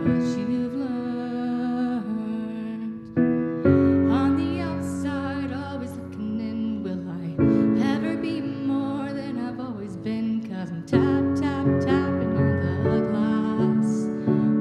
you've learned. On the outside, always looking in. Will I ever be more than I've always been? 'Cause I'm tapping on the glass,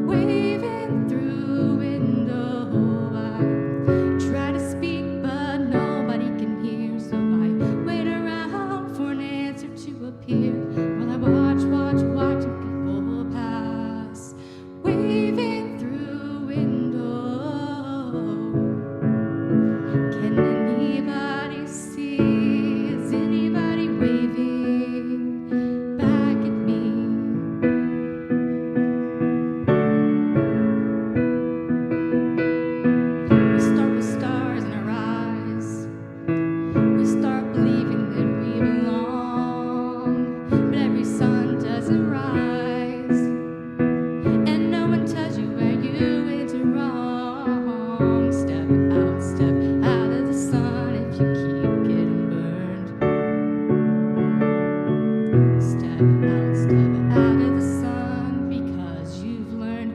waving through window. I try to speak, but nobody can hear, so I wait around for an answer to appear. While I watching people pass, waving through window. Can anybody see? Is anybody waving back at me? We start with stars in our eyes. We start believing that we belong, but every sun doesn't rise, and no one tells you where you went wrong. Step out of the sun if you keep getting burned. Step out of the sun because you've learned,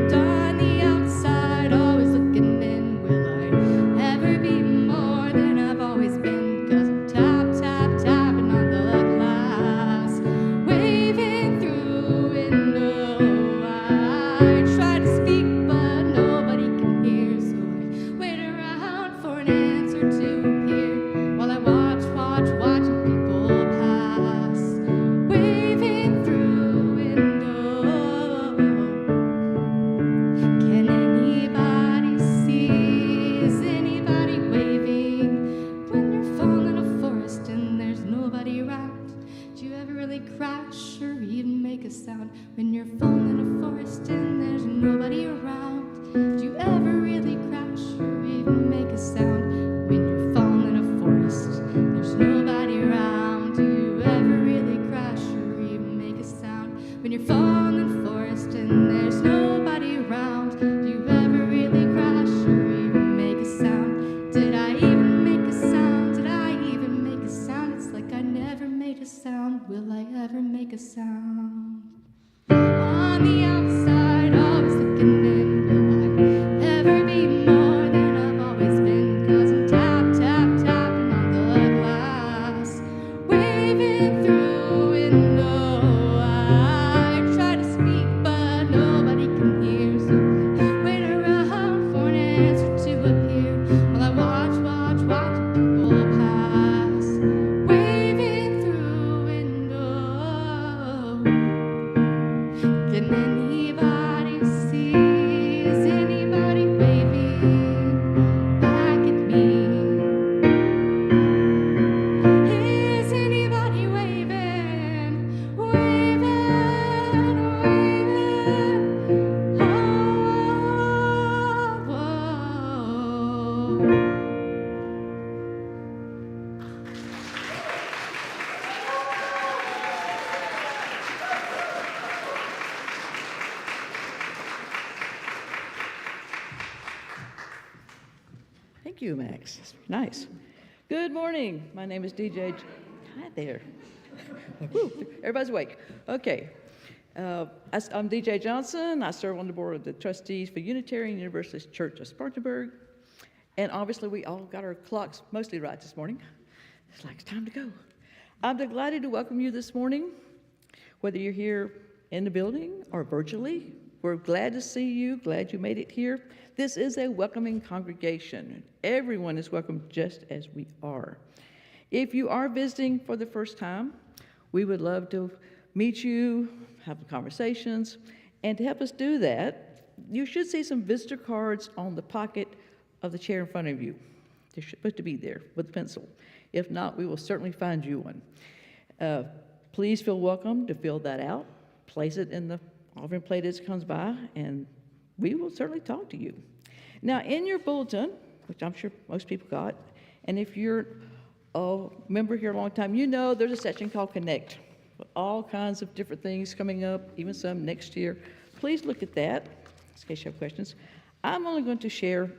On the outside, always looking in. Will I ever be more than I've always been? 'Cause I'm tapping on the glass, waving through window. I try to speak, but nobody can hear, so I wait around for an answer to appear. While I watching people pass, waving through window. Can anybody see? Is anybody waving? When you're falling in a forest and there's nobody around, do you ever really crash or even make a sound? When you're falling in a forest and there's nobody around, do you ever really crash or even make a sound? When you're falling in a forest, there's nobody around, do you ever really crash or even make a sound? When you're falling in a forest and there's nobody around, do you ever really crash or even make a sound? Did I even make a sound? Did I even make a sound? It's like I never made a sound. Will I ever make a sound? On the outside, always looking in. Will I ever be more than I've always been? 'Cause I'm tapping on the glass, waving through window. I try to speak, but nobody can hear, so I wait around for an answer to appear. While I watching people pass, waving through window. Can anybody see? Is anybody waving back at me? Is anybody waving? Oh, whoa. Thank you, Max. That's nice. Good morning. My name is DJ. Hi there. Woo, everybody's awake. Okay. I'm DJ Johnson. I serve on the board of the trustees for Unitarian Universalist Church of Spartanburg. And obviously, we all got our clocks mostly right this morning. It's like it's time to go. I'm delighted to welcome you this morning, whether you're here in the building or virtually. We're glad to see you, glad you made it here. This is a welcoming congregation. Everyone is welcome just as we are. If you are visiting for the first time, we would love to meet you, have conversations, and to help us do that, you should see some visitor cards on the pocket of the chair in front of you. They're supposed to be there with a pencil. If not, we will certainly find you one. Please feel welcome to fill that out, place it in the offering plate as it comes by, and we will certainly talk to you. Now, in your bulletin, which I'm sure most people got, and if you're a member here a long time, you know there's a section called Connect, with all kinds of different things coming up, even some next year. Please look at that, in case you have questions. I'm only going to share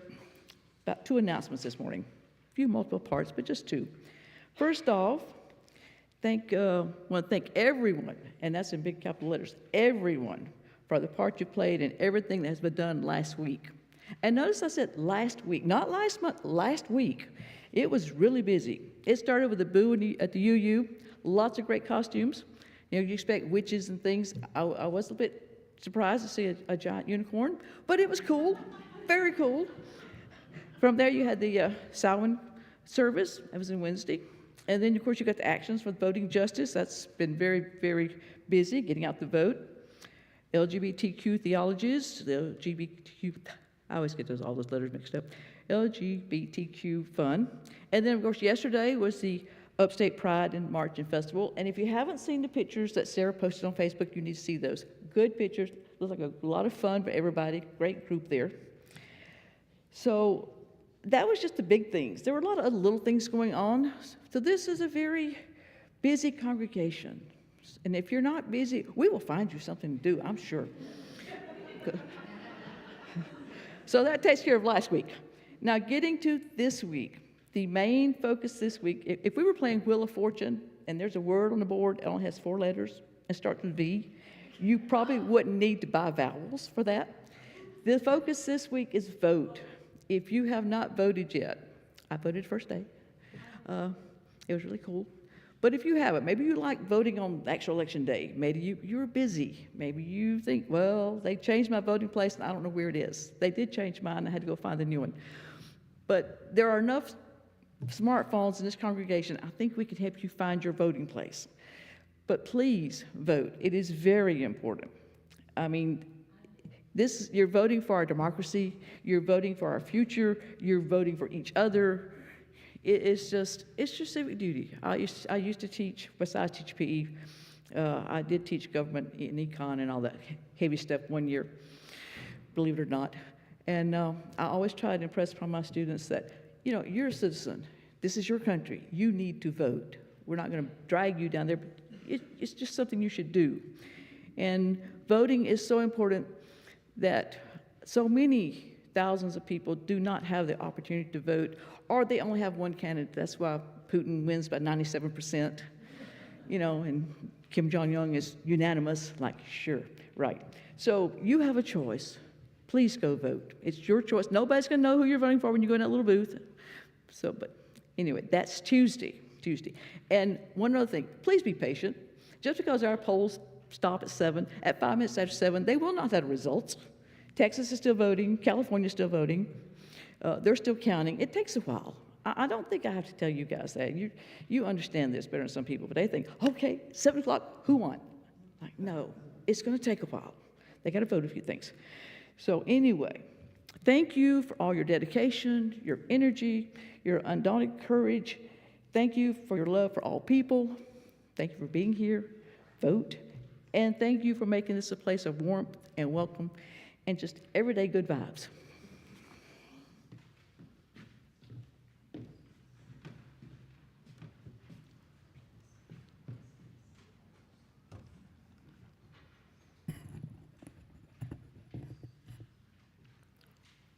about 2 announcements this morning. A few multiple parts, but just 2. First off, want to thank everyone, and that's in big capital letters, everyone, for the part you played in everything that has been done last week. And notice I said last week, not last month, last week. It was really busy. It started with the boo at the UU, lots of great costumes. You know, you expect witches and things. I was a bit surprised to see a giant unicorn, but it was cool, very cool. From there, you had the Samhain service. That was on Wednesday. And then, of course, you got the actions for voting justice. That's been very, very busy, getting out the vote. LGBTQ theologies, the LGBTQ, I always get all those letters mixed up. LGBTQ fun. And then, of course, yesterday was the Upstate Pride and March and Festival. And if you haven't seen the pictures that Sarah posted on Facebook, you need to see those. Good pictures. Looks like a lot of fun for everybody. Great group there. So that was just the big things. There were a lot of other little things going on. So this is a very busy congregation. And if you're not busy, we will find you something to do, I'm sure. So that takes care of last week. Now getting to this week, the main focus this week, if we were playing Wheel of Fortune and there's a word on the board that only has 4 letters and starts with V, you probably wouldn't need to buy vowels for that. The focus this week is vote. If you have not voted yet, I voted first day. It was really cool. But if you haven't, maybe you like voting on actual election day. Maybe you're busy. Maybe you think, well, they changed my voting place and I don't know where it is. They did change mine. I had to go find a new one. But there are enough smartphones in this congregation. I think we can help you find your voting place. But please vote. It is very important. I mean, you're voting for our democracy, you're voting for our future, you're voting for each other. It's just civic duty. I used to teach, besides teach PE, I did teach government and econ and all that heavy stuff one year, believe it or not. And I always try to impress upon my students that, you know, you're a citizen. This is your country. You need to vote. We're not going to drag you down there. But it's just something you should do. And voting is so important that so many thousands of people do not have the opportunity to vote, or they only have one candidate. That's why Putin wins by 97%, you know, and Kim Jong-un is unanimous, like, sure, right. So you have a choice. Please go vote. It's your choice. Nobody's going to know who you're voting for when you go in that little booth. So, but anyway, that's Tuesday. And one other thing, please be patient. Just because our polls stop at 7, at 5 minutes after 7, they will not have results. Texas is still voting. California is still voting. They're still counting. It takes a while. I don't think I have to tell you guys that. You understand this better than some people, but they think, okay, 7 o'clock, who won? Like, no, it's going to take a while. They got to vote a few things. So anyway, thank you for all your dedication, your energy, your undaunted courage. Thank you for your love for all people. Thank you for being here. Vote. And thank you for making this a place of warmth and welcome and just everyday good vibes.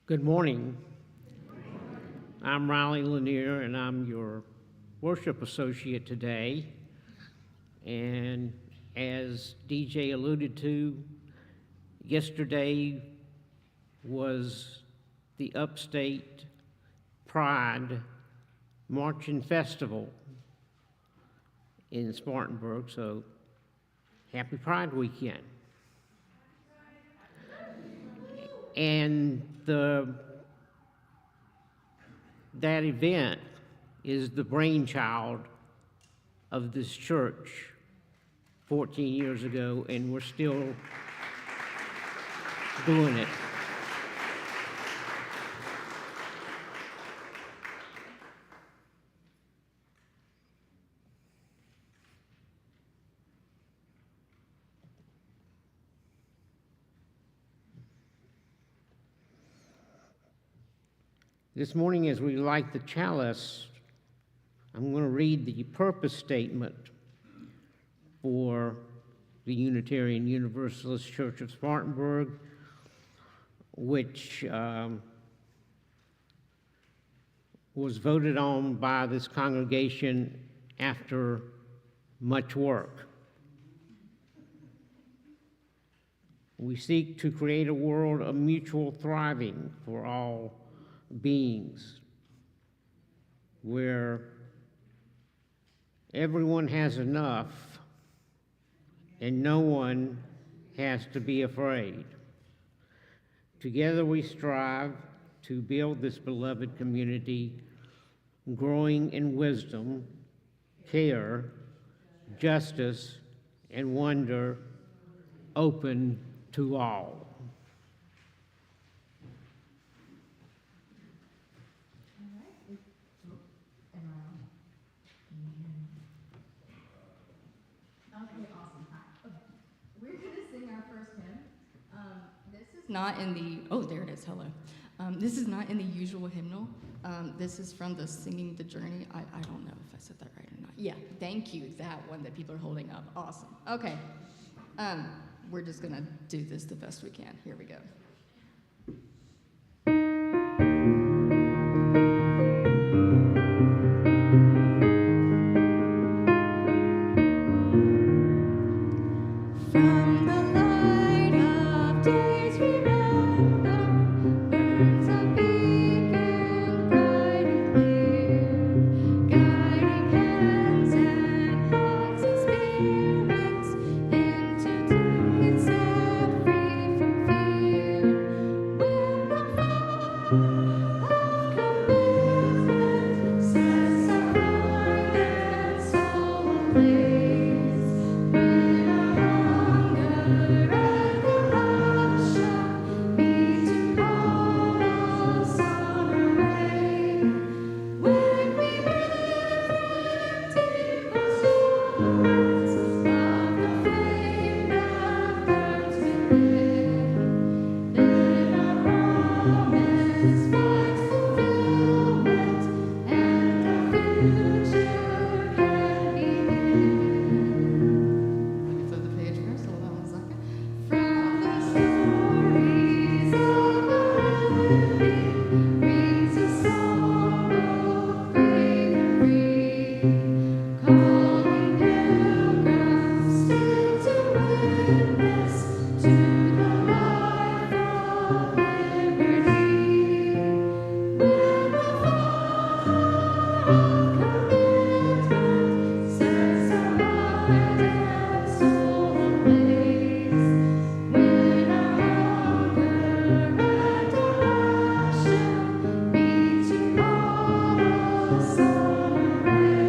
Good morning. I'm Riley Lanier, and I'm your worship associate today. And as DJ alluded to, yesterday was the Upstate Pride March and Festival in Spartanburg, so happy Pride Weekend. And that event is the brainchild of this church 14 years ago, and we're still doing it. This morning, as we light the chalice, I'm going to read the purpose statement for the Unitarian Universalist Church of Spartanburg, which was voted on by this congregation after much work. We seek to create a world of mutual thriving for all beings, where everyone has enough and no one has to be afraid. Together we strive to build this beloved community, growing in wisdom, care, justice, and wonder, open to all. Okay, awesome. Okay. We're going to sing our first hymn. This is not in the, oh, there it is, hello. This is not in the usual hymnal. This is from the Singing the Journey. I don't know if I said that right or not. Yeah, thank you, that one that people are holding up. Awesome. Okay. We're just going to do this the best we can. Here we go. From the light of days remember, burns a beacon bright and clear, guiding hands and hearts and spirits into days set free from fear. When the fire of commitment sets our mind and soul ablaze, when our hunger and the rush meet to call us on our way, when we live with deep assurance of the flame that burns within, then our promise finds fulfillment and our future can begin. Let me flip the page first, hold on 1 second. From the stories of the living rings a song of brave and free, calling pilgrims still to witness to the life of liberty. When the fire of commitment sets our mind and soul ablaze, when our hunger and our passion meet to call us on our way,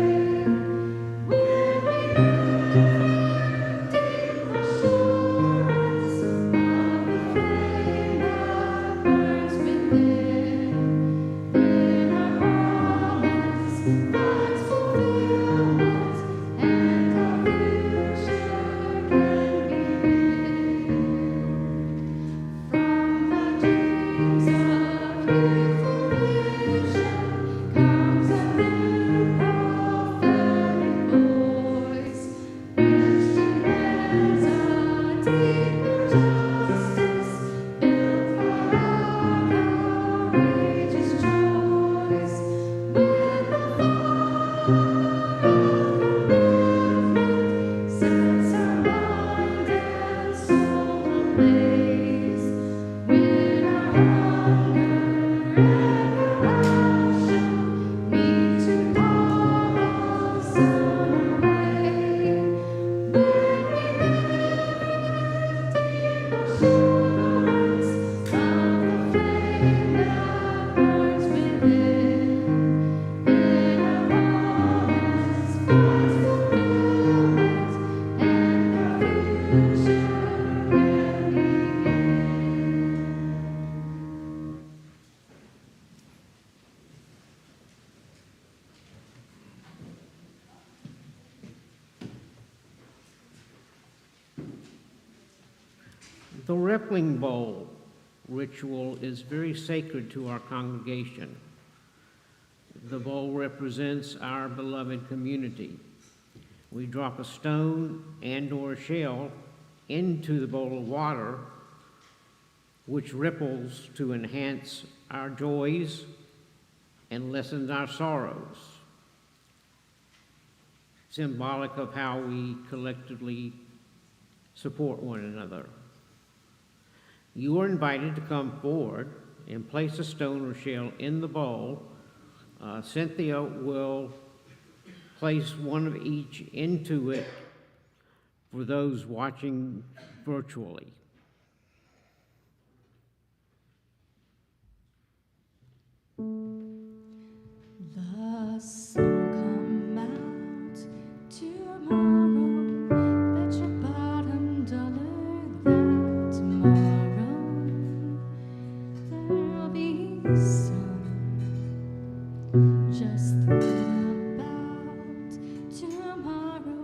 when we live with deep assurance of the flame that burns within, then our promise finds fulfillment and our future can begin. From the dreams of youthful vision comes a new prophetic voice, which demands a deeper justice built for our courageous choice. When the fire of commitment sets our mind and soul ablaze, when our hunger and our passion meet to call us on our way, when we live with deep assurance of the flame that burns within, then our promise finds fulfillment and our future can begin. The rippling bowl ritual is very sacred to our congregation. The bowl represents our beloved community. We drop a stone and/or a shell into the bowl of water, which ripples to enhance our joys and lessens our sorrows. symbolic of how we collectively support one another. You are invited to come forward and place a stone or shell in the bowl. Cynthia will place one of each into it for those watching virtually. The sun come out tomorrow. Bet your bottom dollar that tomorrow there'll be sun. Just thinking about tomorrow.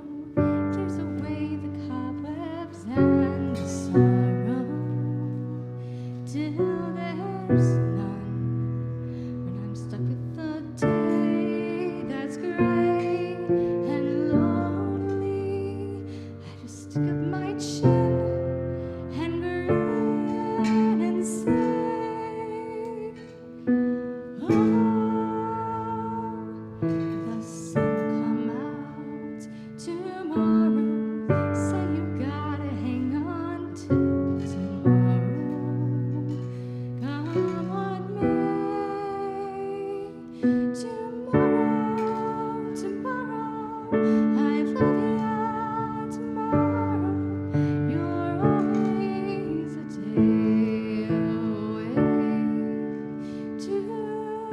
Clears away the cobwebs and the sorrow till there's none. When I'm stuck with the day that's gray and lonely, I just stick up my chin and grin and say, oh, the sun come out tomorrow. Say you gotta hang on till tomorrow. Come what may, tomorrow, tomorrow, I love you tomorrow. You're always a day away. Tomorrow,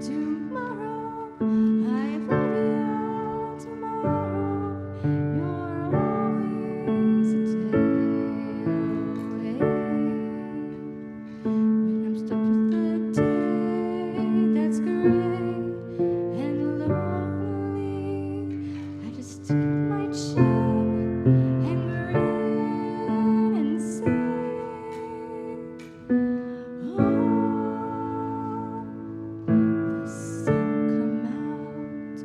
tomorrow, I love you tomorrow. You're always a day away. When I'm stuck with the day that's gray and lonely, I just stick up my chin and grin and say, oh, the sun come out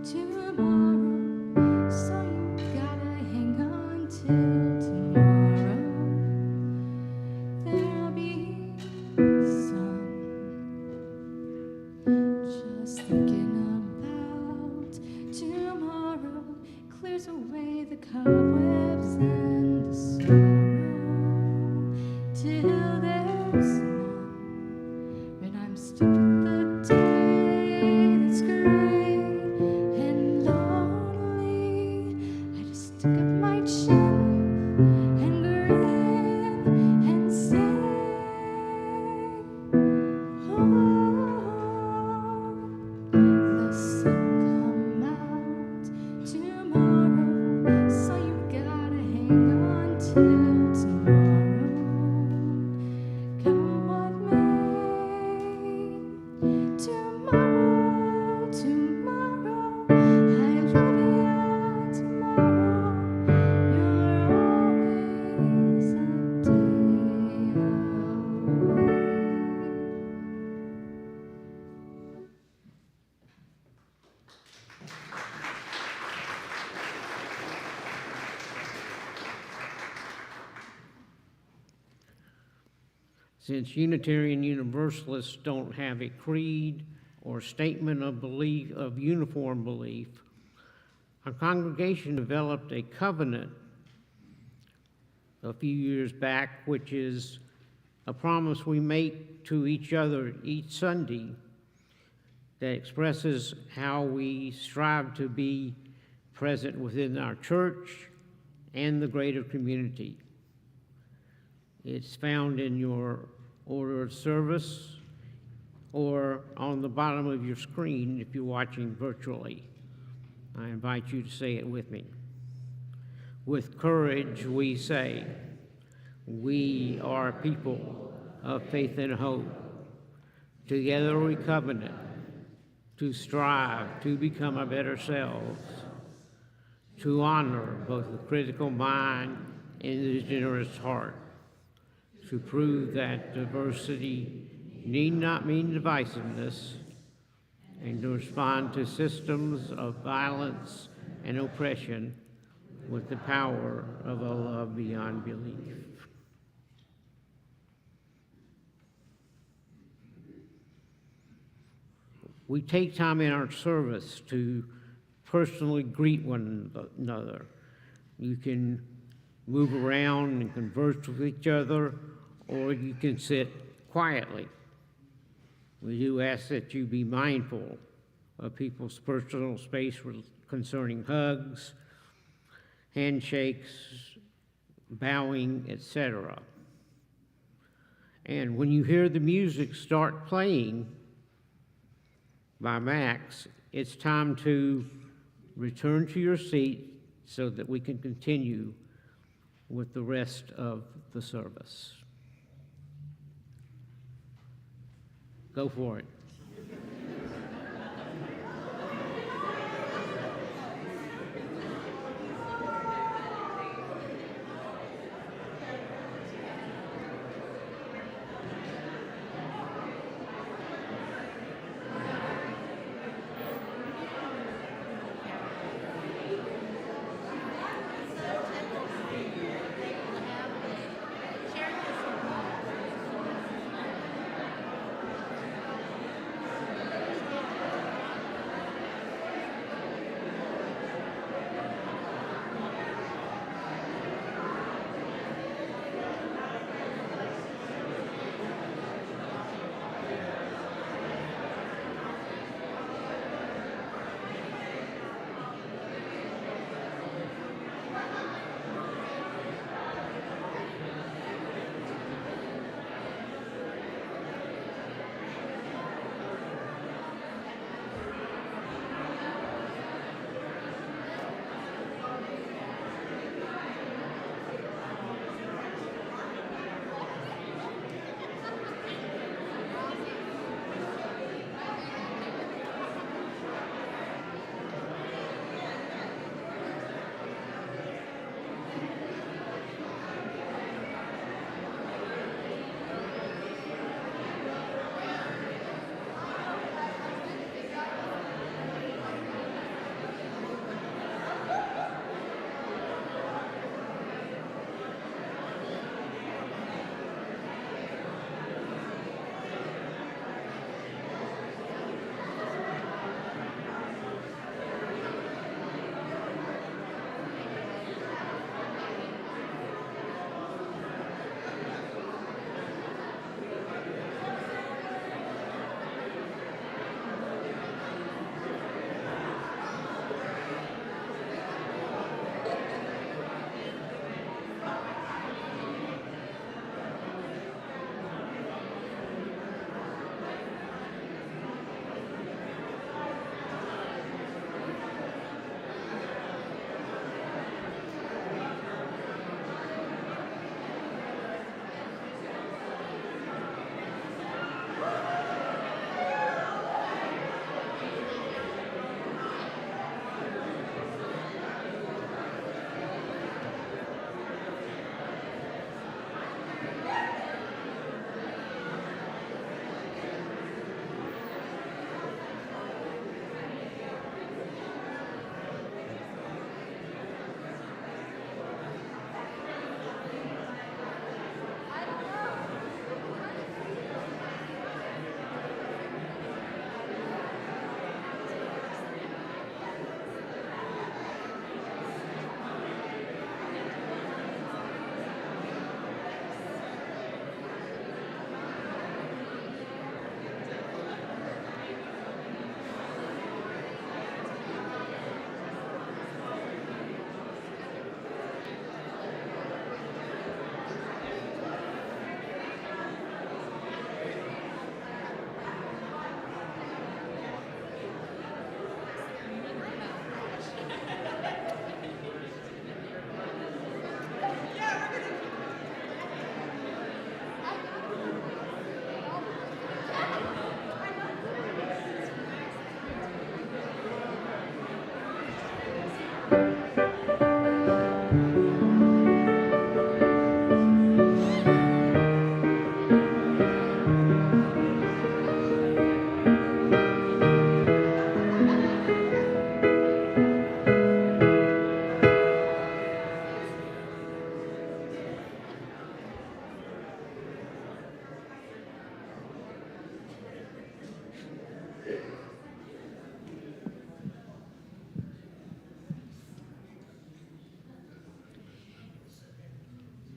tomorrow. So you gotta hang on till tomorrow. There'll be sun. Just thinking about tomorrow clears away the cobwebs and the sorrow till there's none. When I'm stuck with the day that's gray and lonely, I just stick up my chin and grin and say, oh, the sun come out tomorrow. So you gotta hang on till tomorrow. Come what may, tomorrow, tomorrow, I love you tomorrow. You're always a day away. Since Unitarian Universalists don't have a creed or statement of belief, of uniform belief, our congregation developed a covenant a few years back, which is a promise we make to each other each Sunday that expresses how we strive to be present within our church and the greater community. It's found in your order of service or on the bottom of your screen if you're watching virtually. I invite you to say it with me. With courage we say, we are a people of faith and hope. Together we covenant to strive to become our better selves, to honor both the critical mind and the generous heart, to prove that diversity need not mean divisiveness, and to respond to systems of violence and oppression with the power of a love beyond belief. We take time in our service to personally greet one another. You can move around and converse with each other, or you can sit quietly. We do ask that you be mindful of people's personal space concerning hugs, handshakes, bowing, etc. And when you hear the music start playing by Max, it's time to return to your seat so that we can continue with the rest of the service. Go for it.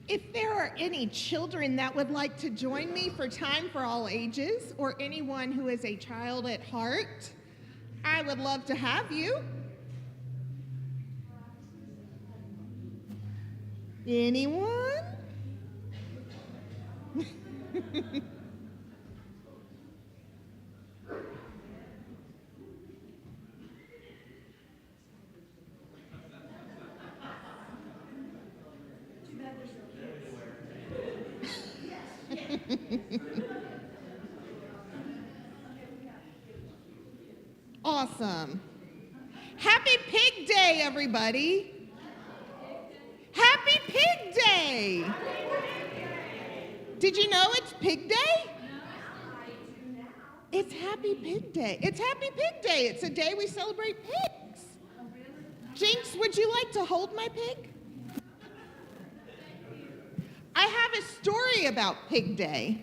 If there are any children that would like to join me for Time for All Ages, or anyone who is a child at heart, I would love to have you. Anyone? Awesome. Happy Pig Day, everybody. Happy Pig Day. Did you know it's Pig Day? It's Happy Pig Day. It's Happy Pig Day. It's a day we celebrate pigs. Jinx, would you like to hold my pig? I have a story about Pig Day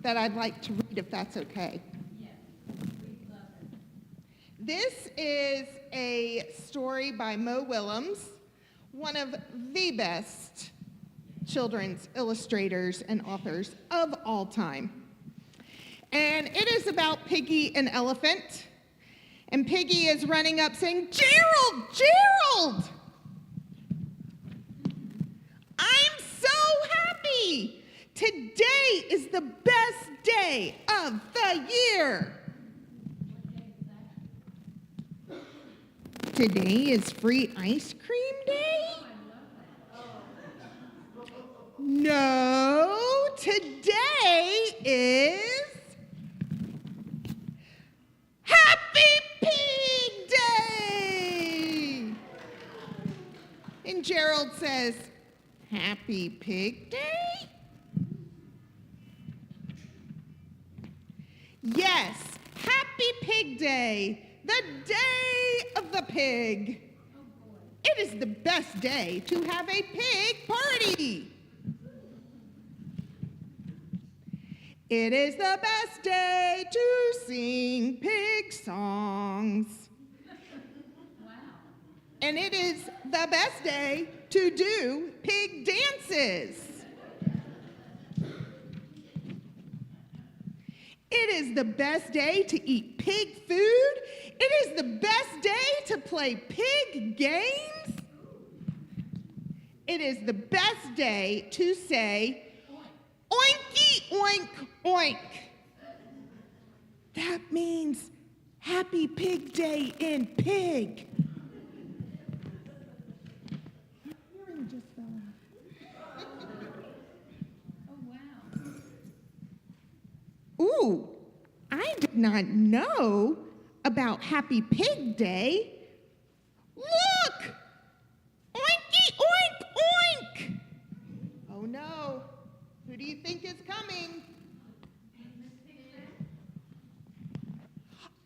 that I'd like to read, if that's okay. This is a story by Mo Willems, one of the best children's illustrators and authors of all time. And it is about Piggy and Elephant. And Piggy is running up saying, "Gerald, Gerald! I'm so happy! Today is the best day of the year!" Today is free ice cream day? No, today is Happy Pig Day! And Gerald says, "Happy Pig Day?" Yes, Happy Pig Day, the day of the pig. It is the best day to have a pig party. It is the best day to sing pig songs. Wow. And it is the best day to do pig dances. It is the best day to eat pig food. It is the best day to play pig games. It is the best day to say, "Oinky, oink, oink." That means Happy Pig Day in pig. My earring just fell off. Oh, wow. Ooh, I did not know about Happy Pig Day. Look! Oinky, oink, oink! Oh no, who do you think is coming?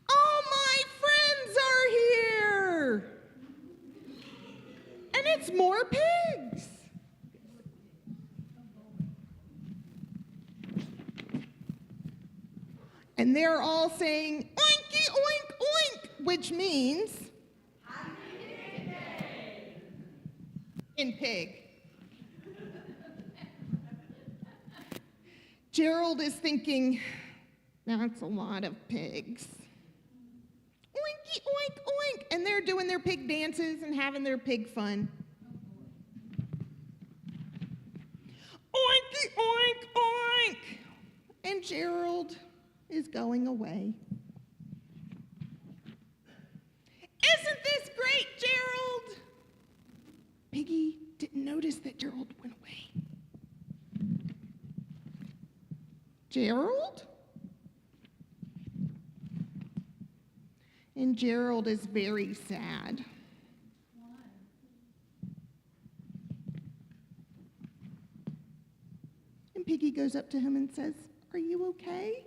All my friends are here! And it's more pigs. And they're all saying, "Oinky, oink, oink," which means Happy Pig Day in pig. Gerald is thinking, that's a lot of pigs. Oinky, oink, oink. And they're doing their pig dances and having their pig fun. Oinky, oink, oink. And Gerald is going away. Isn't this great, Gerald? Piggy didn't notice that Gerald went away. Gerald? And Gerald is very sad. Why? And Piggy goes up to him and says, "Are you okay?"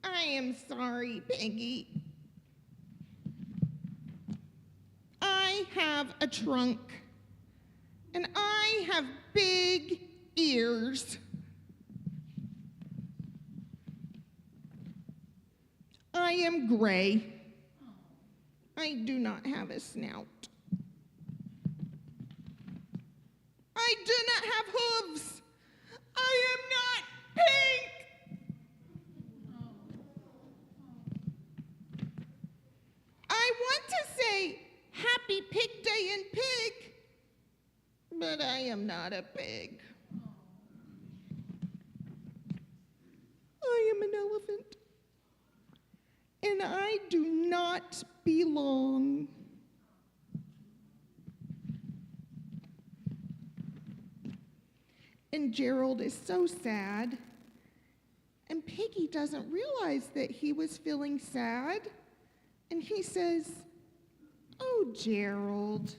"I am sorry, Piggy. I have a trunk, and I have big ears. I am gray. I do not have a snout. I not a pig. I am an elephant, and I do not belong. And Gerald is so sad, and Piggy doesn't realize that he was feeling sad, and he says, "Oh, Gerald,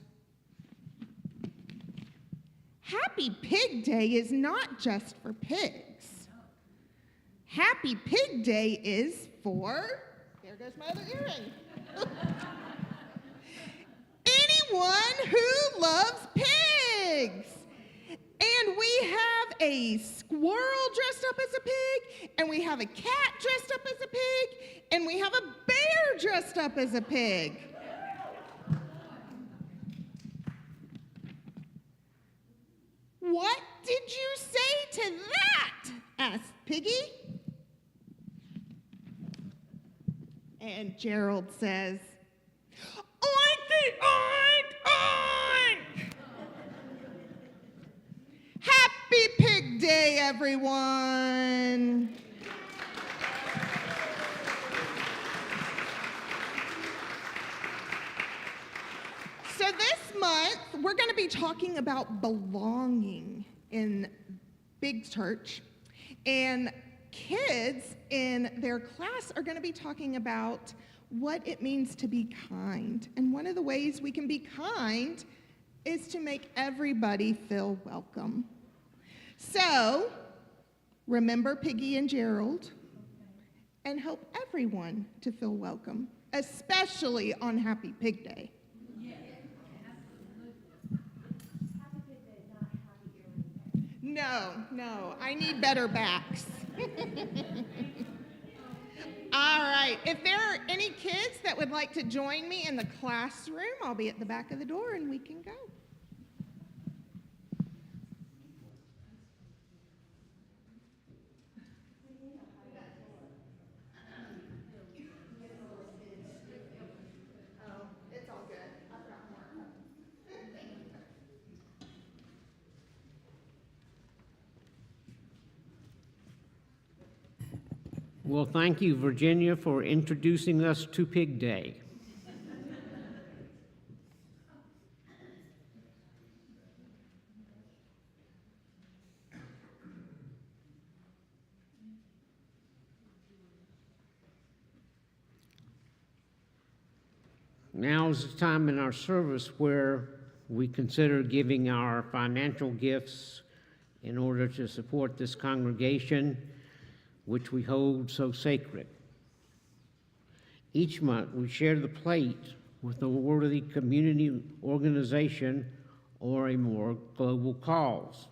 Happy Pig Day is not just for pigs. Happy Pig Day is for," there goes my other earring, "anyone who loves pigs. And we have a squirrel dressed up as a pig, and we have a cat dressed up as a pig, and we have a bear dressed up as a pig." "What did you say to that?" asked Piggy. And Gerald says, "Oink, oink, oink! Happy Pig Day, everyone!" So this month, we're going to be talking about belonging in Big Church. And kids in their class are going to be talking about what it means to be kind. And one of the ways we can be kind is to make everybody feel welcome. So, remember Piggy and Gerald, and help everyone to feel welcome, especially on Happy Pig Day. No, I need better backs. All right, if there are any kids that would like to join me in the classroom, I'll be at the back of the door and we can go. Well, thank you, Virginia, for introducing us to Pig Day. Now is the time in our service where we consider giving our financial gifts in order to support this congregation, which we hold so sacred. Each month, we share the plate with a worthy community organization or a more global cause.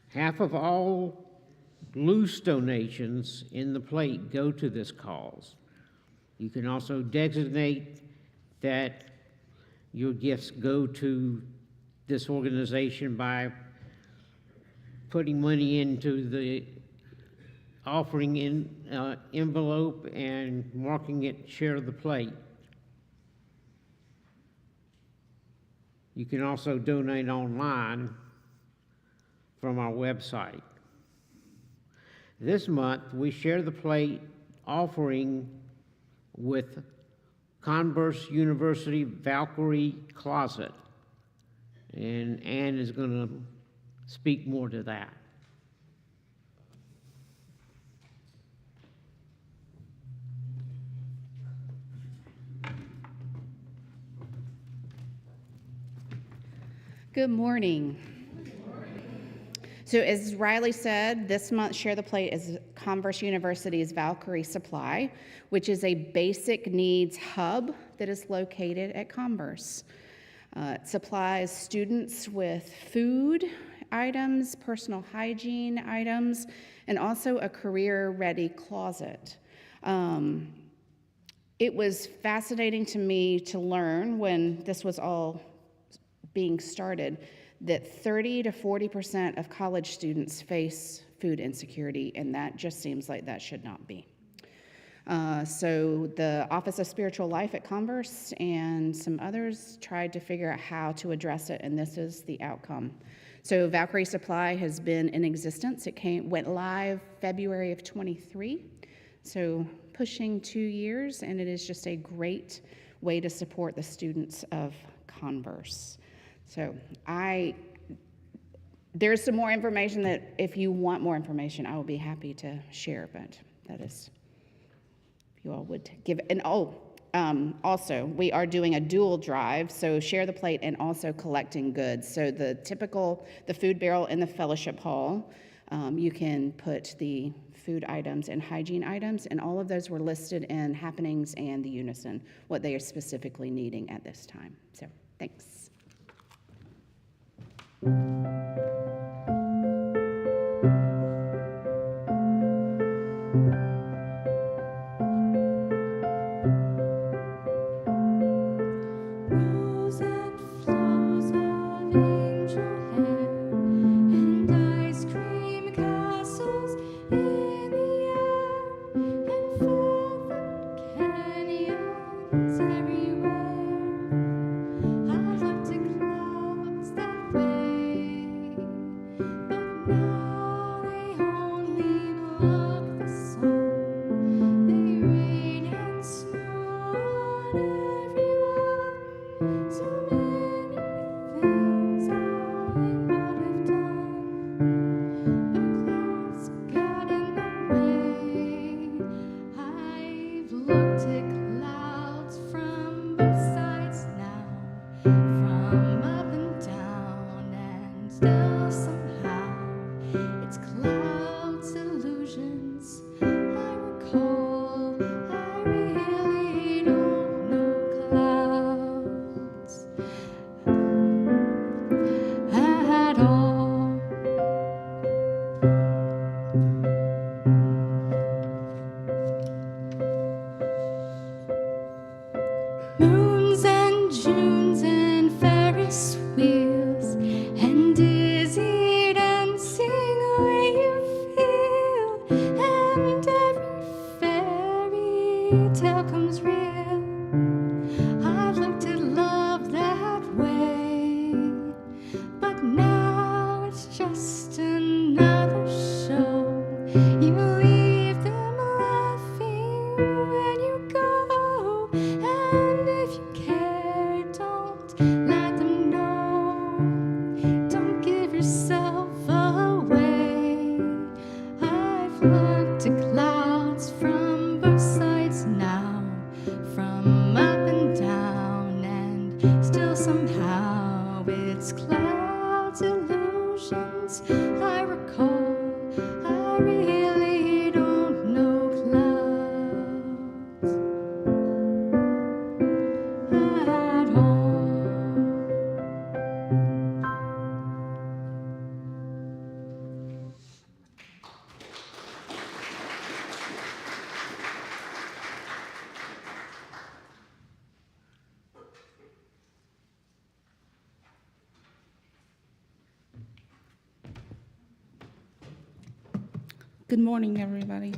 Half of all loose donations in the plate go to this cause. You can also designate that your gifts go to this organization by putting money into the offering in envelope and marking it share the plate. You can also donate online from our website. This month, we share the plate offering with Converse University Valkyrie Closet, and Ann is going to speak more to that. Good morning. So as Riley said, this month Share the Plate is Converse University's Valkyrie Supply, which is a basic needs hub that is located at Converse. It supplies students with food items, personal hygiene items, and also a career-ready closet. It was fascinating to me to learn when this was all being started that 30 to 40% of college students face food insecurity, and that just seems like that should not be. So the Office of Spiritual Life at Converse and some others tried to figure out how to address it, and this is the outcome. So Valkyrie Supply has been in existence. It went live February of 23, so pushing 2 years, and it is just a great way to support the students of Converse. So there's some more information that if you want more information, I will be happy to share, but that is, if you all would give, and also, we are doing a dual drive, so share the plate and also collecting goods. So the food barrel in the fellowship hall, you can put the food items and hygiene items, and all of those were listed in Happenings and the Unison, what they are specifically needing at this time. So, thanks. Rows and flows of angel hair and ice cream castles in the air and feathered canyons everywhere. I've looked at clouds that way, but now they only block the sun. They rain and snow on everyone. So many things I would have done, but clouds got in the way. I've looked at clouds from both sides now, from up and down, and still somehow it's clouds, illusions I recall. I really don't know clouds at all. Moons and Junes and Ferris wheels and dizzy dancing where you feel, and every fairy tale comes real. I've looked at love that way, but now it's just another show. You leave them laughing when you go, and if you care, don't let them know. Don't give yourself away. I've looked at clouds from both sides now, from up and down, and still somehow it's clouds, illusions I recall. I really don't know clouds at all. Good morning, everybody.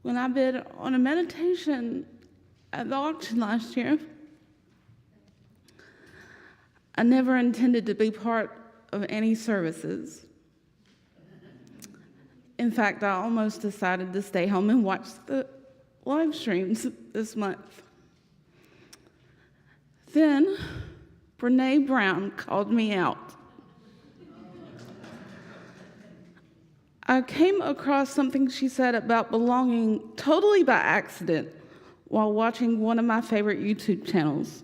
When I bid on a meditation at the auction last year, I never intended to be part of any services. In fact, I almost decided to stay home and watch the live streams this month. Then, Brene Brown called me out. I came across something she said about belonging totally by accident while watching one of my favorite YouTube channels,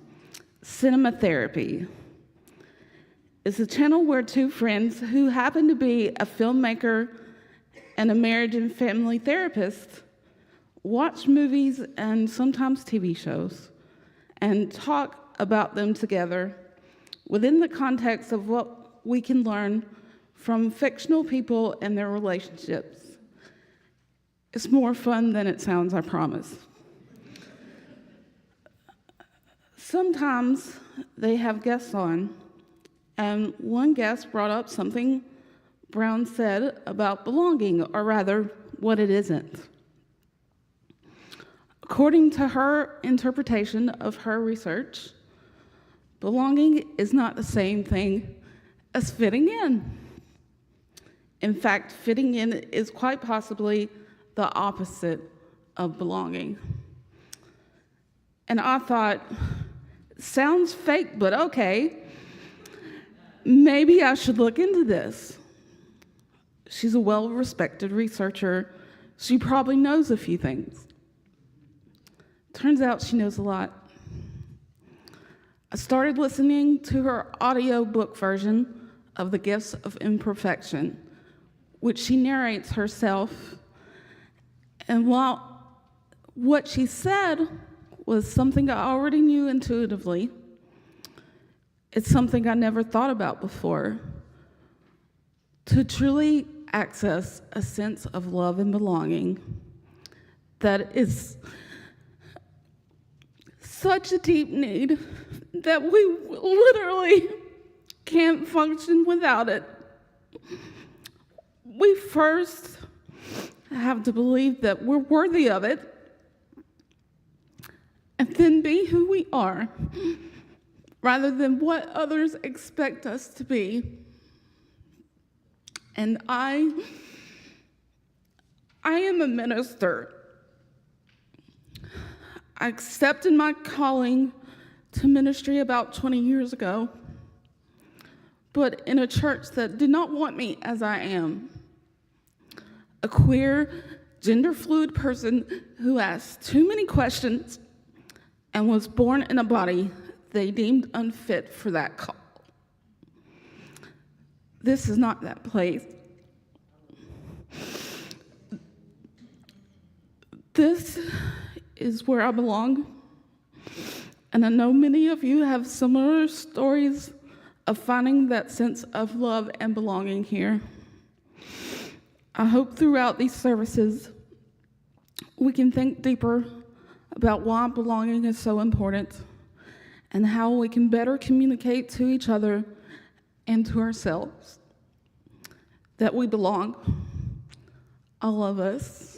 Cinema Therapy. It's a channel where two friends who happen to be a filmmaker and a marriage and family therapist watch movies and sometimes TV shows and talk about them together within the context of what we can learn from fictional people and their relationships. It's more fun than it sounds, I promise. Sometimes they have guests on, And one guest brought up something Brown said about belonging, or rather, what it isn't. According to her interpretation of her research, belonging is not the same thing as fitting in. In fact, fitting in is quite possibly the opposite of belonging. And I thought, sounds fake, but okay, maybe I should look into this. She's a well-respected researcher. She probably knows a few things. Turns out she knows a lot. I started listening to her audiobook version of The Gifts of Imperfection, which she narrates herself. And while what she said was something I already knew intuitively, it's something I never thought about before. To truly access a sense of love and belonging that is such a deep need that we literally can't function without it. We first have to believe that we're worthy of it, and then be who we are, rather than what others expect us to be. And I am a minister. I accepted my calling to ministry about 20 years ago, but in a church that did not want me as I am. A queer, gender-fluid person who asked too many questions and was born in a body they deemed unfit for that call. This is not that place. This is where I belong. And I know many of you have similar stories of finding that sense of love and belonging here. I hope throughout these services, we can think deeper about why belonging is so important and how we can better communicate to each other and to ourselves that we belong, all of us.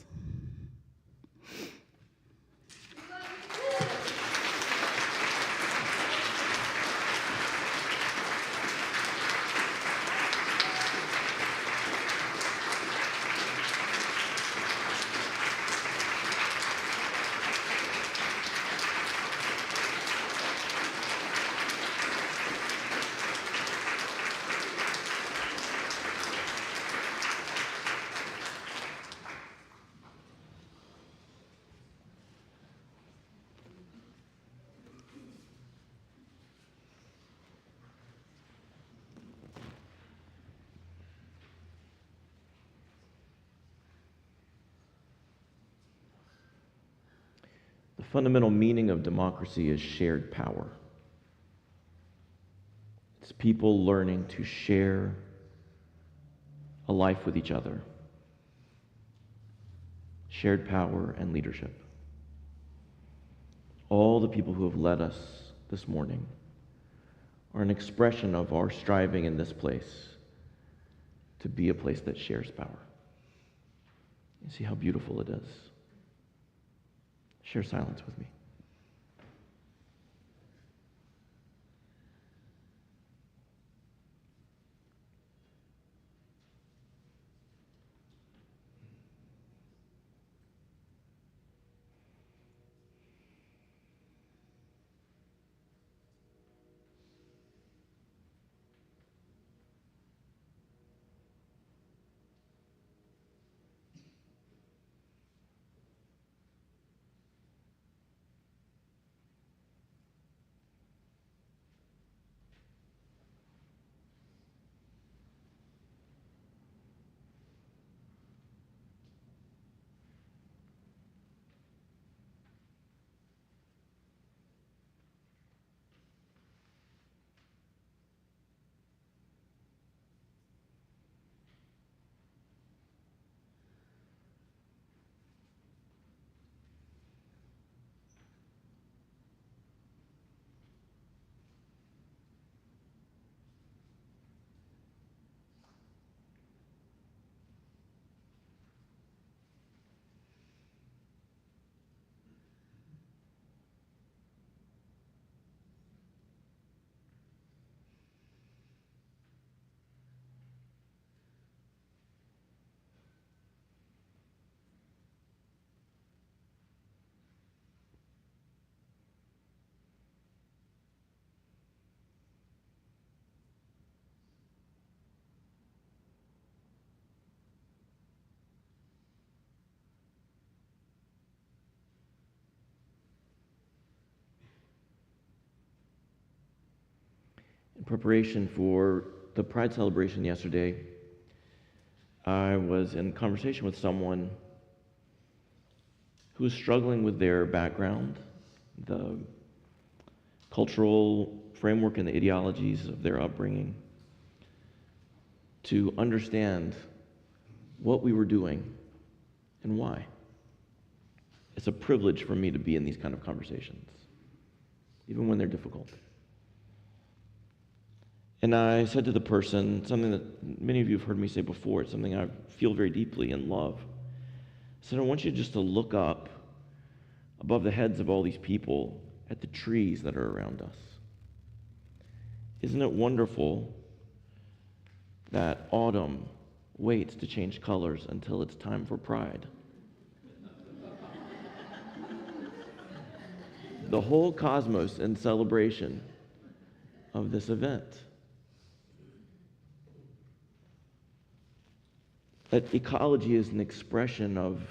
The fundamental meaning of democracy is shared power. It's people learning to share a life with each other. Shared power and leadership. All the people who have led us this morning are an expression of our striving in this place to be a place that shares power. You see how beautiful it is. Share silence with me. In preparation for the Pride celebration yesterday, I was in conversation with someone who was struggling with their background, the cultural framework and the ideologies of their upbringing, to understand what we were doing and why. It's a privilege for me to be in these kind of conversations, even when they're difficult. And I said to the person something that many of you have heard me say before. It's something I feel very deeply and love. I said, I want you just to look up above the heads of all these people at the trees that are around us. Isn't it wonderful that autumn waits to change colors until it's time for pride? The whole cosmos in celebration of this event. That ecology is an expression of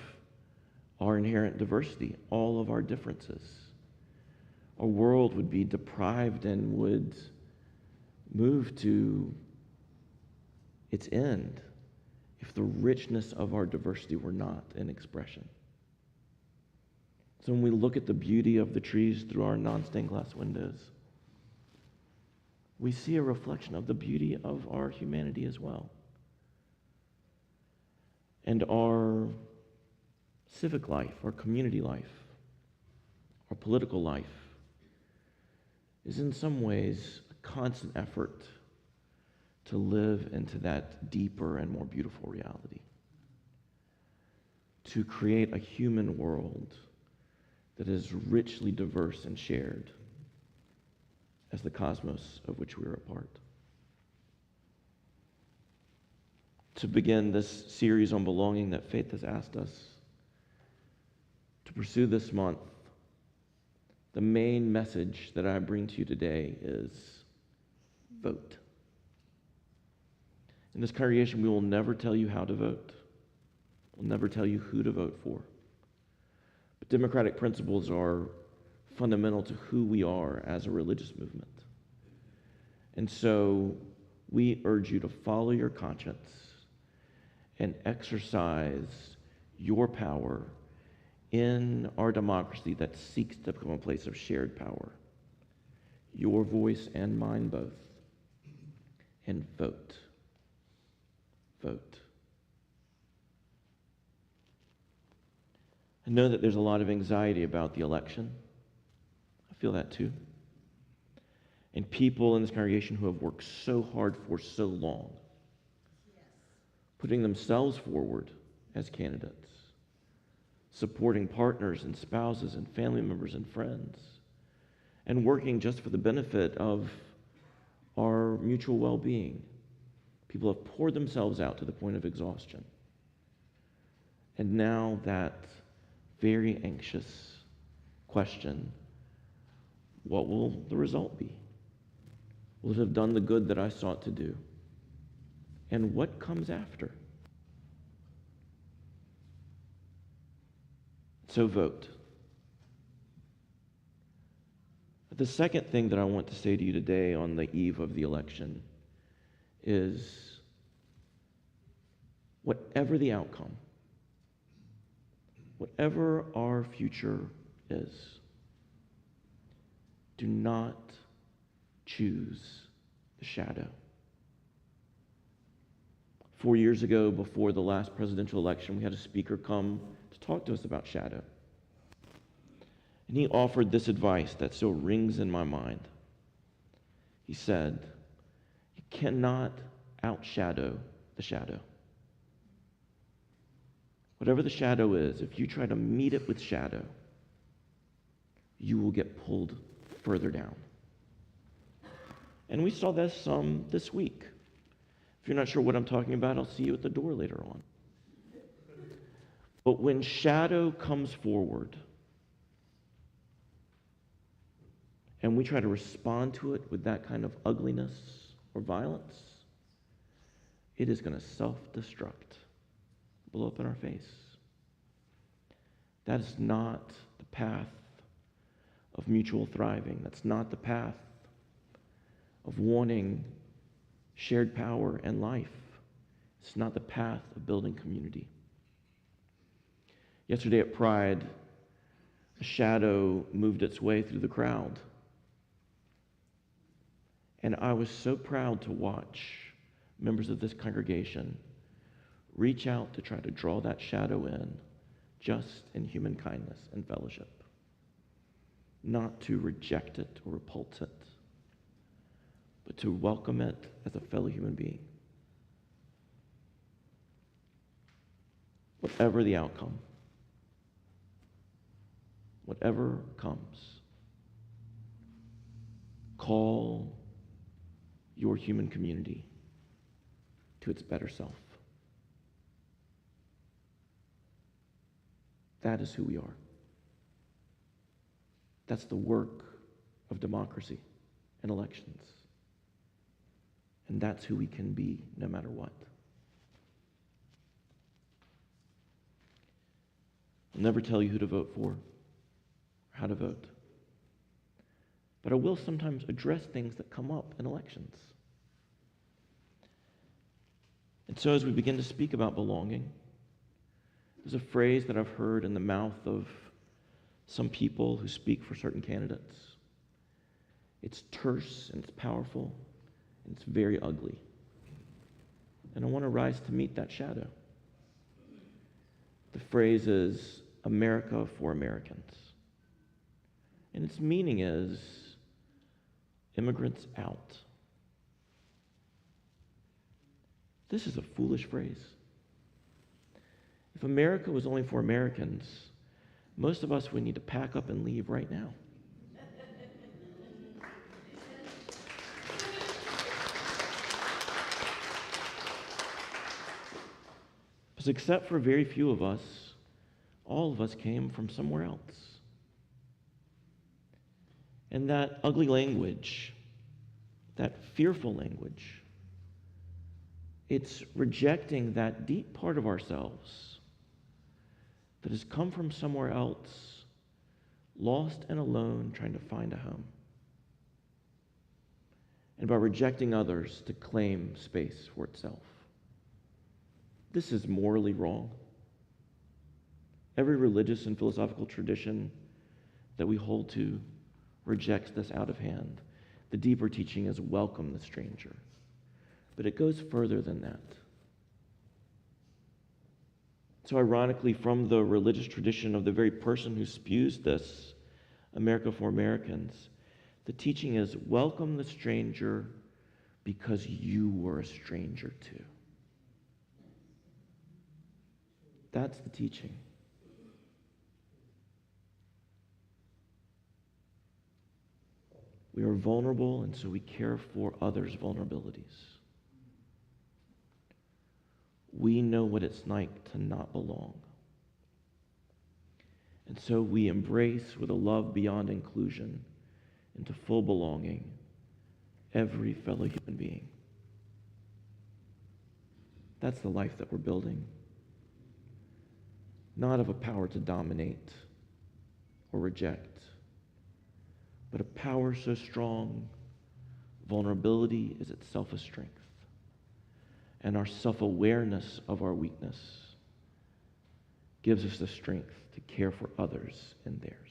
our inherent diversity, all of our differences. Our world would be deprived and would move to its end if the richness of our diversity were not in expression. So when we look at the beauty of the trees through our non-stained glass windows, we see a reflection of the beauty of our humanity as well. And our civic life, our community life, our political life is in some ways a constant effort to live into that deeper and more beautiful reality. To create a human world that is richly diverse and shared as the cosmos of which we are a part. To begin this series on belonging that Faith has asked us to pursue this month, the main message that I bring to you today is vote. In this congregation, we will never tell you how to vote. We'll never tell you who to vote for. But democratic principles are fundamental to who we are as a religious movement. And so we urge you to follow your conscience and exercise your power in our democracy that seeks to become a place of shared power. Your voice and mine both. And vote. Vote. I know that there's a lot of anxiety about the election. I feel that too. And people in this congregation who have worked so hard for so long, putting themselves forward as candidates, supporting partners and spouses and family members and friends, and working just for the benefit of our mutual well-being. People have poured themselves out to the point of exhaustion. And now that very anxious question, what will the result be? Will it have done the good that I sought to do? And what comes after? So vote. The second thing that I want to say to you today on the eve of the election is whatever the outcome, whatever our future is, do not choose the shadow. 4 years ago, before the last presidential election, we had a speaker come to talk to us about shadow. And he offered this advice that still rings in my mind. He said, you cannot outshadow the shadow. Whatever the shadow is, if you try to meet it with shadow, you will get pulled further down. And we saw this some this week. If you're not sure what I'm talking about, I'll see you at the door later on. But when shadow comes forward, and we try to respond to it with that kind of ugliness or violence, it is going to self-destruct, blow up in our face. That is not the path of mutual thriving. That's not the path of wanting shared power and life. It's not the path of building community. Yesterday at Pride, a shadow moved its way through the crowd. And I was so proud to watch members of this congregation reach out to try to draw that shadow in, just in human kindness and fellowship. Not to reject it or repulse it, but to welcome it as a fellow human being. Whatever the outcome, whatever comes, call your human community to its better self. That is who we are. That's the work of democracy and elections. And that's who we can be no matter what. I'll never tell you who to vote for or how to vote. But I will sometimes address things that come up in elections. And so as we begin to speak about belonging, there's a phrase that I've heard in the mouth of some people who speak for certain candidates. It's terse and it's powerful and it's very ugly. And I want to rise to meet that shadow. The phrase is America for Americans. And its meaning is immigrants out. This is a foolish phrase. If America was only for Americans, most of us would need to pack up and leave right now. Because except for very few of us, all of us came from somewhere else. And that ugly language, that fearful language, it's rejecting that deep part of ourselves that has come from somewhere else, lost and alone, trying to find a home. And by rejecting others to claim space for itself. This is morally wrong. Every religious and philosophical tradition that we hold to rejects this out of hand. The deeper teaching is welcome the stranger. But it goes further than that. So ironically, from the religious tradition of the very person who spews this, America for Americans, the teaching is welcome the stranger because you were a stranger too. That's the teaching. We are vulnerable, and so we care for others' vulnerabilities. We know what it's like to not belong. And so we embrace with a love beyond inclusion into full belonging every fellow human being. That's the life that we're building. Not of a power to dominate or reject, but a power so strong, vulnerability is itself a strength. And our self-awareness of our weakness gives us the strength to care for others and theirs.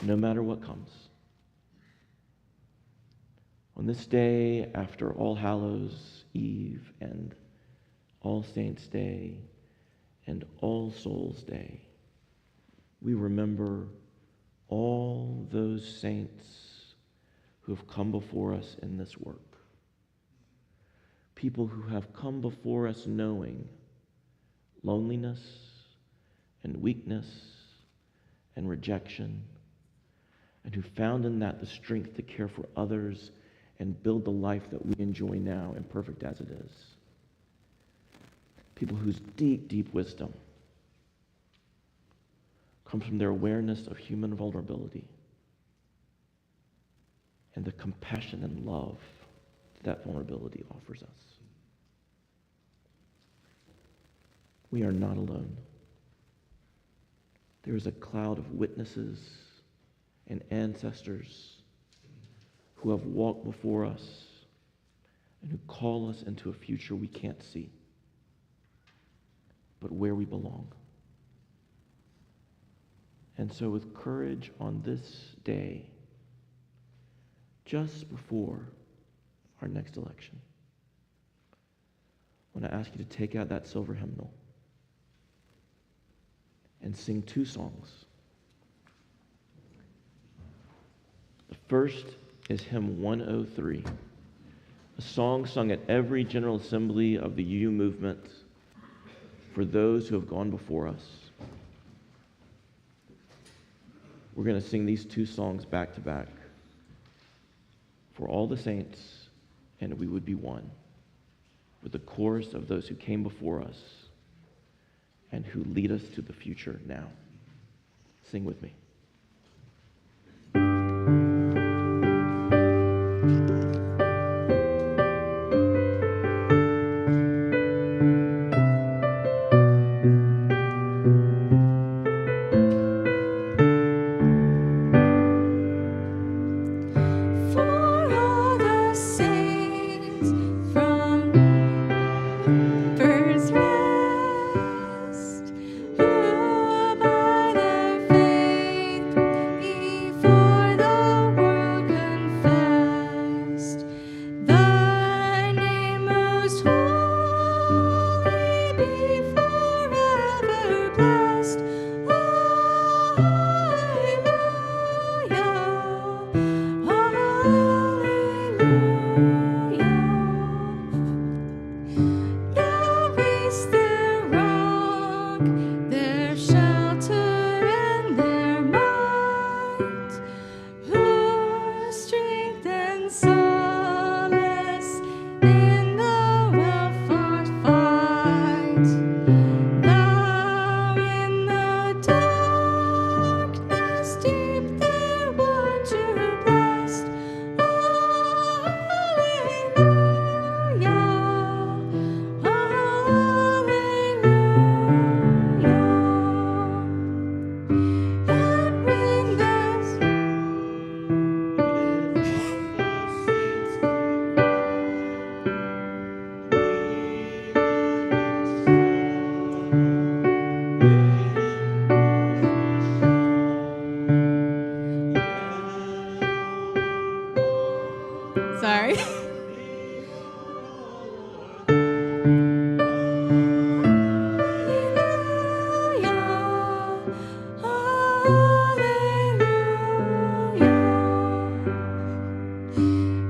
No matter what comes. On this day, after All Hallows Eve and All Saints Day and All Souls Day, we remember all those saints who have come before us in this work. People who have come before us knowing loneliness and weakness and rejection, and who found in that the strength to care for others and build the life that we enjoy now, imperfect as it is. People whose deep, deep wisdom comes from their awareness of human vulnerability and the compassion and love that vulnerability offers us. We are not alone. There is a cloud of witnesses and ancestors who have walked before us and who call us into a future we can't see, but where we belong. And so with courage on this day, just before our next election, I want to ask you to take out that silver hymnal and sing two songs. The first is hymn 103, a song sung at every General Assembly of the UU movement for those who have gone before us. We're going to sing these two songs back to back for all the saints, and we would be one, with the chorus of those who came before us and who lead us to the future now. Sing with me. For all the saints from first rest, who by their faith before the world confessed, thy name most holy be forever blessed. Now is their rock, their shelter, and their might, whose strength and solace in the well-fought fight. Thou in the darkness deep their watcher blessed. And when sorry.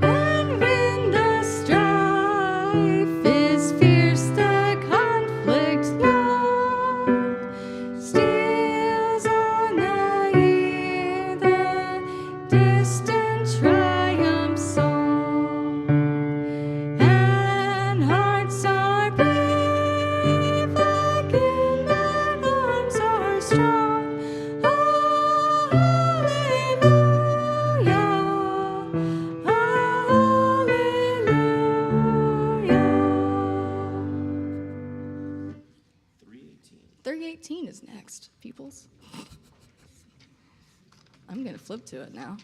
And when the strife is fierce, the conflict long, steals on the ear the distant triumph song, and hearts are brave again, and arms are strong. Hallelujah. 318 is next, peoples. I'm going to flip to it now.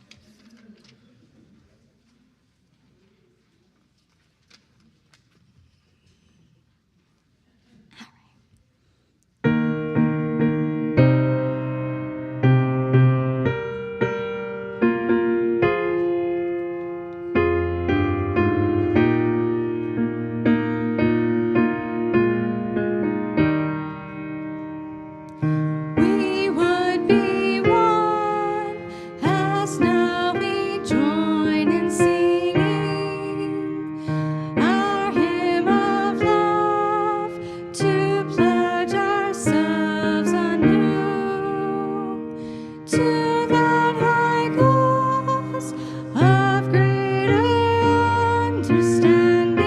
We would be one as now we join in singing our hymn of love to pledge ourselves anew to that high cause of greater understanding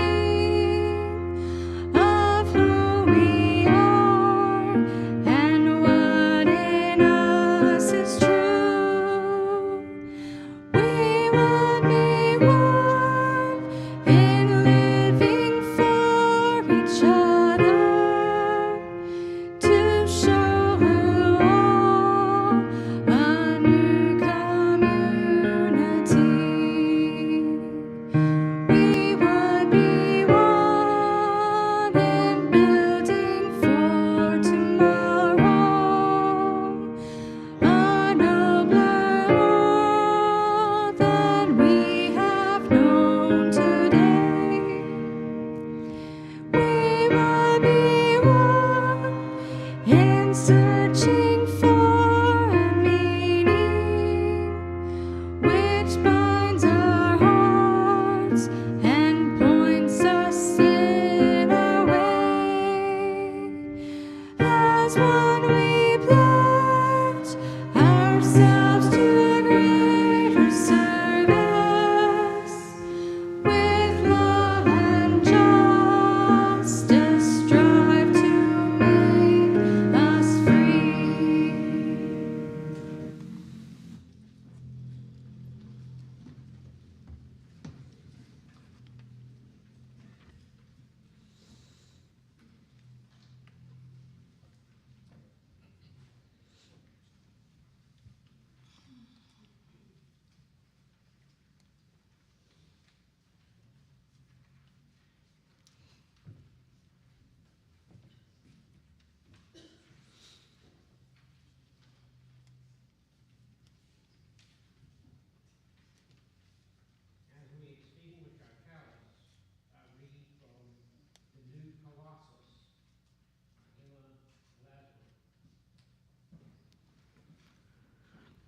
of who we are and what in us is true. We would be one in living for each other to show who all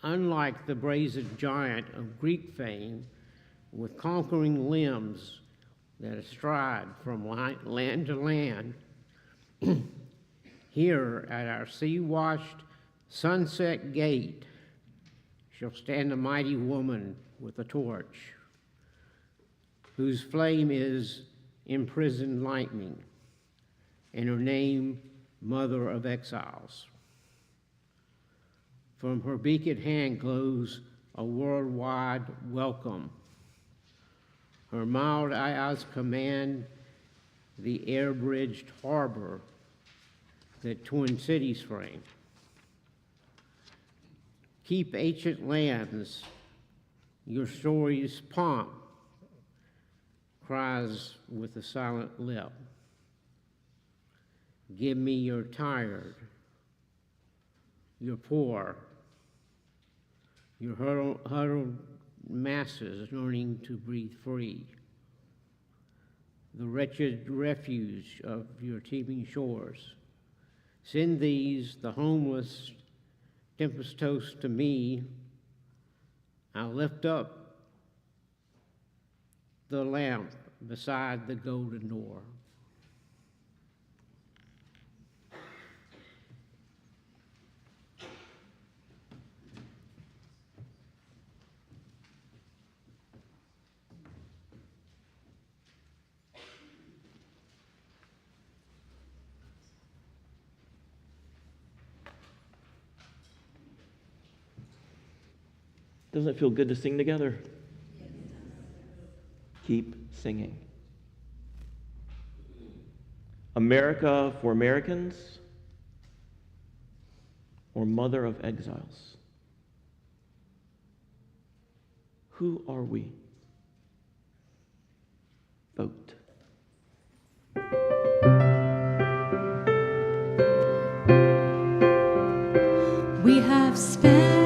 unlike the brazen giant of Greek fame, with conquering limbs that astride from land to land, here at our sea-washed sunset gate shall stand a mighty woman with a torch, whose flame is imprisoned lightning, and her name, Mother of Exiles. From her beaked hand glows a worldwide welcome. Her mild eyes command the air-bridged harbor that twin cities frame. Keep ancient lands, your story's pomp cries with a silent lip. Give me your tired, your poor, your huddled masses learning to breathe free, the wretched refuge of your teeming shores. Send these, the homeless, tempest-tossed to me. I'll lift up the lamp beside the golden door. Doesn't it feel good to sing together? Keep singing. America for Americans, or Mother of Exiles? Who are we? Vote. We have spent